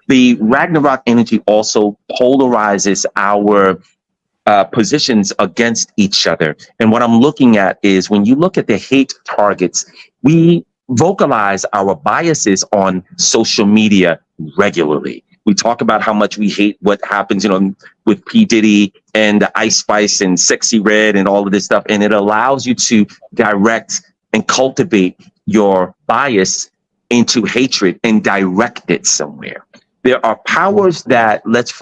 The Ragnarok energy also polarizes our positions against each other. And what I'm looking at is when you look at the hate targets, we vocalize our biases on social media regularly. We talk about how much we hate what happens, with P. Diddy and the Ice Spice and Sexy Red and all of this stuff. And it allows you to direct and cultivate your bias into hatred and direct it somewhere. There are powers that, let's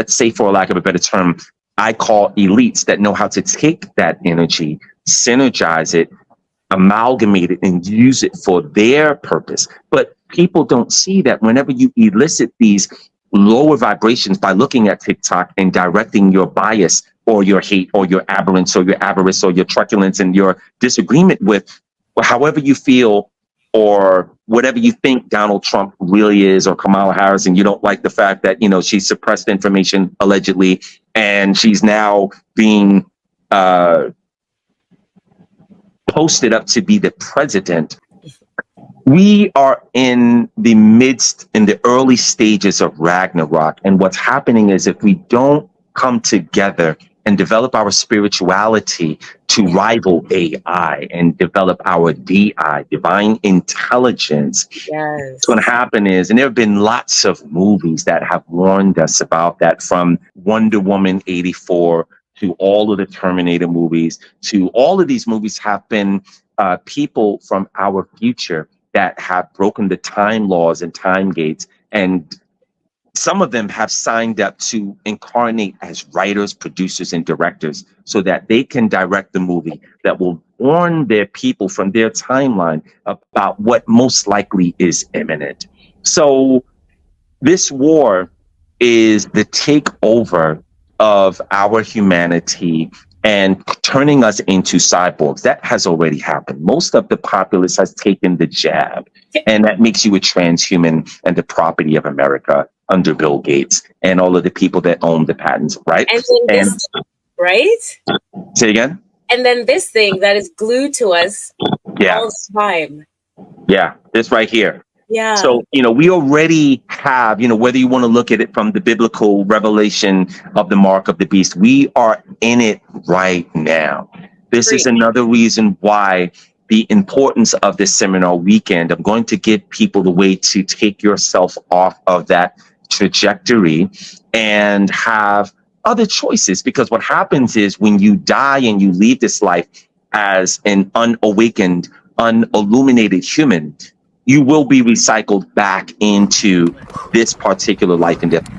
say, for lack of a better term, I call elites, that know how to take that energy, synergize it, amalgamate it, and use it for their purpose. But people don't see that whenever you elicit these lower vibrations by looking at TikTok and directing your bias or your hate or your aberrance or your avarice or your truculence and your disagreement with however you feel or whatever you think Donald Trump really is, or Kamala Harris, and you don't like the fact that, she suppressed information allegedly, and she's now being posted up to be the president. We are in the early stages of Ragnarok. And what's happening is, if we don't come together and develop our spirituality to rival AI and develop our DI, divine intelligence, what's going to happen is, and there have been lots of movies that have warned us about that, from Wonder Woman 84 to all of the Terminator movies, to all of these movies have been people from our future that have broken the time laws and time gates. And some of them have signed up to incarnate as writers, producers, and directors so that they can direct the movie that will warn their people from their timeline about what most likely is imminent. So this war is the takeover of our humanity and turning us into cyborgs. That has already happened. Most of the populace has taken the jab, and that makes you a transhuman and the property of America under Bill Gates and all of the people that own the patents, right? And right? Say again? And then this thing that is glued to us all the time. Yeah, this right here. Yeah. So, we already have, whether you want to look at it from the biblical revelation of the mark of the beast, we are in it right now. This is another reason why the importance of this seminar weekend. I'm going to give people the way to take yourself off of that trajectory and have other choices. Because what happens is, when you die and you leave this life as an unawakened, unilluminated human, you will be recycled back into this particular life and death.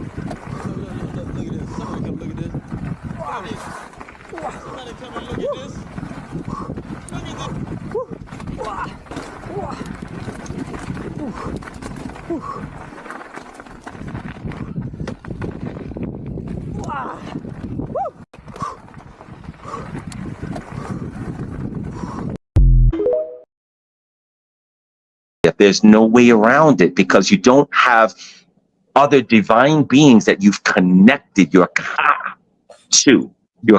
There's no way around it, because you don't have other divine beings that you've connected your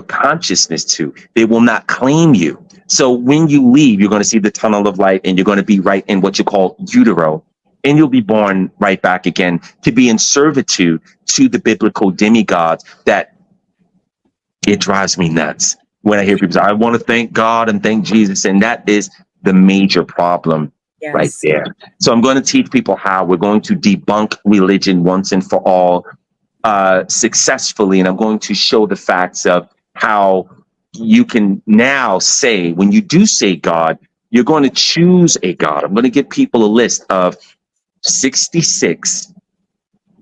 consciousness to. They will not claim you. So when you leave, you're going to see the tunnel of light, and you're going to be right in what you call utero, and you'll be born right back again to be in servitude to the biblical demigods. That it drives me nuts when I hear people say, I want to thank God and thank Jesus, and that is the major problem. Yes. Right there. So I'm going to teach people how we're going to debunk religion once and for all successfully. And I'm going to show the facts of how you can now say, when you do say God, you're going to choose a God. I'm going to give people a list of 66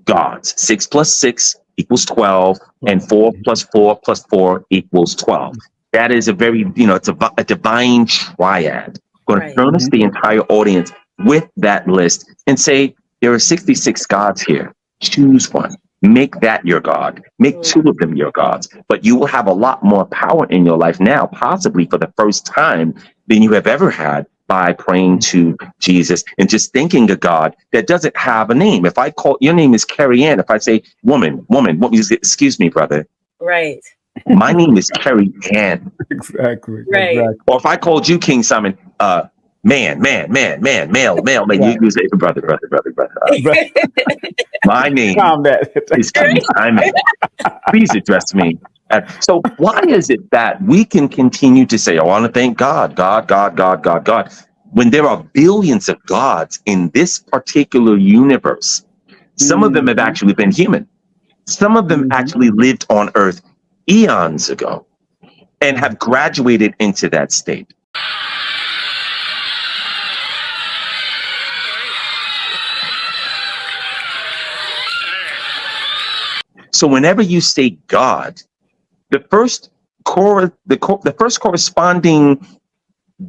gods. 6 plus 6 equals 12, and 4 plus 4 plus 4 equals 12. That is a very, it's a divine triad. Going to furnish the entire audience with that list and say, there are 66 gods here. Choose one. Make that your God. Make 2 of them your gods. But you will have a lot more power in your life now, possibly for the first time, than you have ever had, by praying to Jesus and just thinking a God that doesn't have a name. If I call, your name is Carrie Ann. If I say woman, excuse me, brother. Right. My name is Carrie Ann. Exactly. Right. Exactly. Or if I called you King Simon, man, male. You say brother. My name is King Simon. Please address me. So why is it that we can continue to say, I want to thank God, when there are billions of gods in this particular universe? Some of them have actually been human. Some of them actually lived on Earth eons ago and have graduated into that state. So whenever you say God, the first corresponding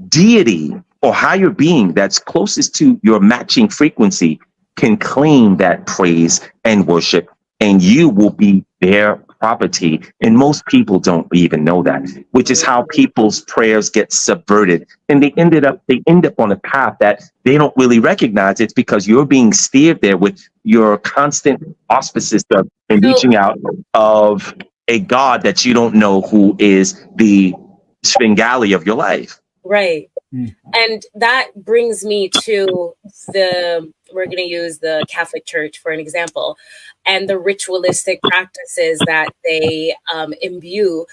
deity or higher being that's closest to your matching frequency can claim that praise and worship, and you will be their property. And most people don't even know that, which is how people's prayers get subverted, and they end up on a path that they don't really recognize. It's because you're being steered there with your constant auspices and reaching out of a God that you don't know who is the Svengali of your life. Right. And that brings me to we're going to use the Catholic Church for an example, and the ritualistic practices that they imbue.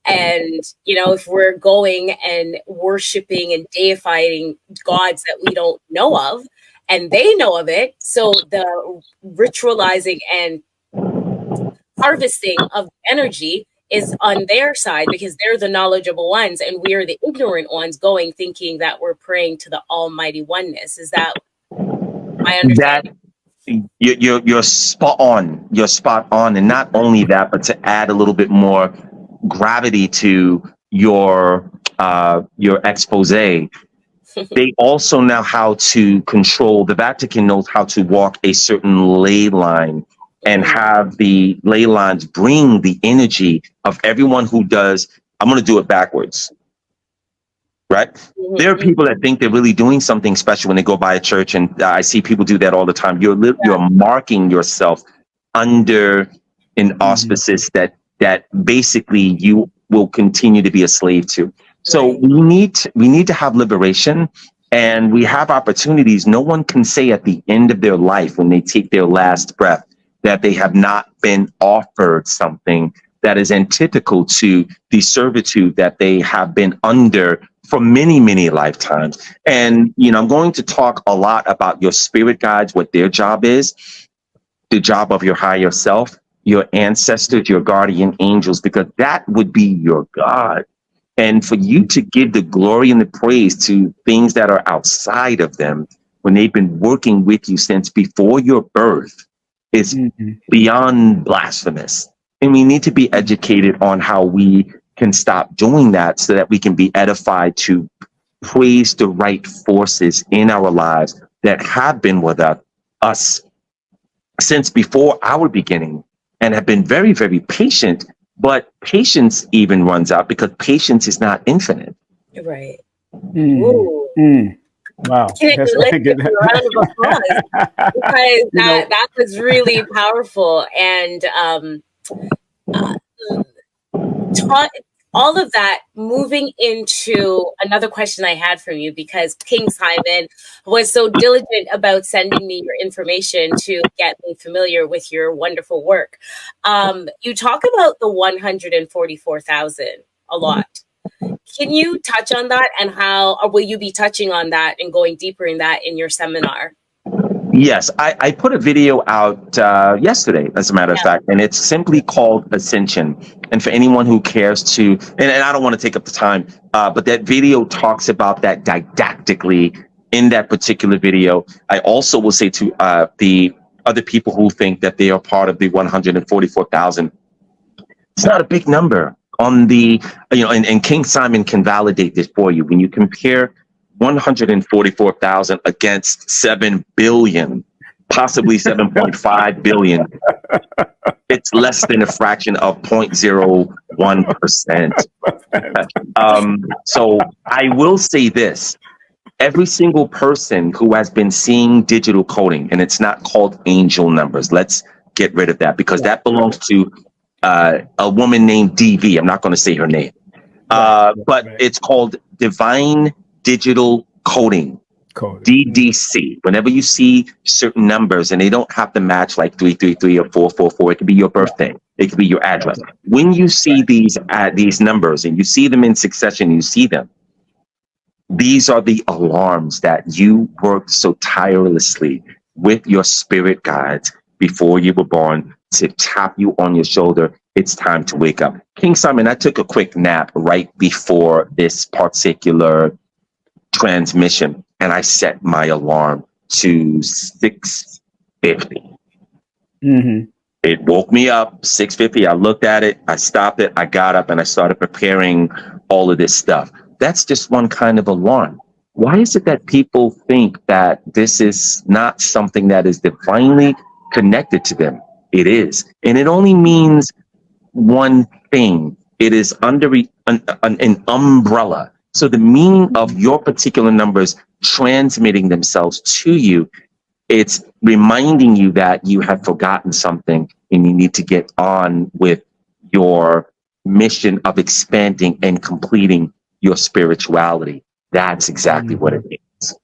And, if we're going and worshiping and deifying gods that we don't know of, and they know of it, so the ritualizing and harvesting of energy is on their side because they're the knowledgeable ones and we are the ignorant ones going thinking that we're praying to the almighty oneness. Is that my understanding? You're spot on. You're spot on. And not only that, but to add a little bit more gravity to your expose, they also know how to control. The Vatican knows how to walk a certain ley line and have the ley lines bring the energy of everyone who does. I'm going to do it backwards, right? There are people that think they're really doing something special when they go by a church, and I see people do that all the time. You're marking yourself under an auspices that basically you will continue to be a slave to. So we need to have liberation, and we have opportunities. No one can say at the end of their life, when they take their last breath, that they have not been offered something that is antithetical to the servitude that they have been under for many, many lifetimes. And, I'm going to talk a lot about your spirit guides, what their job is, the job of your higher self, your ancestors, your guardian angels, because that would be your God. And for you to give the glory and the praise to things that are outside of them, when they've been working with you since before your birth, is beyond blasphemous. And we need to be educated on how we can stop doing that so that we can be edified to praise the right forces in our lives that have been with us since before our beginning and have been very, very patient. But patience even runs out because patience is not infinite. Right. Wow. That's a round of applause because that was really powerful. And all of that moving into another question I had for you, because King Simon was so diligent about sending me your information to get me familiar with your wonderful work. You talk about the 144,000 a lot. Can you touch on that, and how, or will you be touching on that and going deeper in that in your seminar? Yes, I put a video out yesterday, as a matter of fact, and it's simply called Ascension. And for anyone who cares to, and I don't want to take up the time, but that video talks about that didactically in that particular video. I also will say to the other people who think that they are part of the 144,000, it's not a big number. On the, and King Simon can validate this for you. When you compare 144,000 against 7 billion, possibly 7.5 billion, it's less than a fraction of 0.01%. So I will say this: every single person who has been seeing digital coding, and it's not called angel numbers. Let's get rid of that, because that belongs to a woman named DV. I'm not going to say her name, but it's called divine digital coding. Code. DDC. Whenever you see certain numbers, and they don't have to match like 333 or 444, it could be your birthday, it could be your address. When you see these numbers and you see them in succession, you see them. These are the alarms that you worked so tirelessly with your spirit guides before you were born to tap you on your shoulder. It's time to wake up. King Simon, I took a quick nap right before this particular transmission, and I set my alarm to 6:50. It woke me up 6:50. I looked at it, I stopped it, I got up, and I started preparing all of this stuff. That's just one kind of alarm. Why is it that people think that this is not something that is divinely connected to them? It is. And it only means one thing. It is under an umbrella. So the meaning of your particular numbers transmitting themselves to you, it's reminding you that you have forgotten something and you need to get on with your mission of expanding and completing your spirituality. That's exactly what it means.